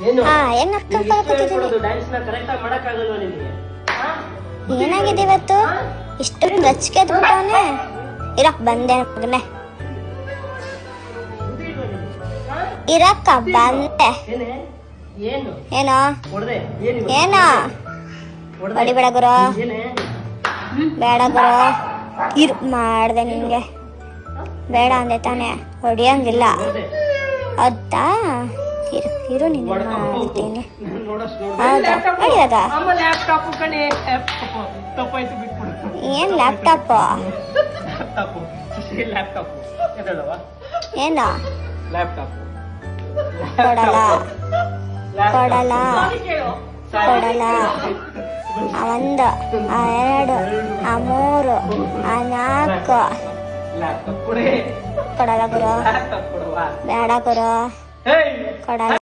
ಹಾ ಹೆಂಗ್ ಅರ್ಥ ಏನಾಗಿದೆ ಇವತ್ತು ಇಷ್ಟೊಂದು ರಚಿಕೆ ಎದ್ಬಿಟ್ಟವನೆ ಇರಕ್ ಬಂದೆ ಮಗನೆ ಇರಕ್ಕ ಬಂದೆ ಏನೋ ಏನೋ ಹೊಡಿಬೇಡ ಗುರು ಬೇಡ ಗುರು ಇರು ಮಾಡ್ದೆ ನಿನ್ಗೆ ಬೇಡ ಅಂದೆ ತಾನೆ ಹೊಡಿಯಂಗಿಲ್ಲ ಹೌದಾ ಇರು ಇರು ನೀನು ಮಾಡ್ತೀನಿ ಹೌದಾ ಹೊಡಿಯೋದ ಏನ್ ಲ್ಯಾಪ್ಟಾಪ್ ಏನೋ ಕೊಡಲ್ಲ ಕೊಡಲ್ಲ ಕೊಡಲ್ಲ ಆ ಒಂದು ಆ ಎರಡು ಆ ಮೂರು ಆ ನಾಲ್ಕು ಕೊಡಲ್ಲ ಗುರು ಬೇಡ ಗುರು ಕೊಡಲ್ಲ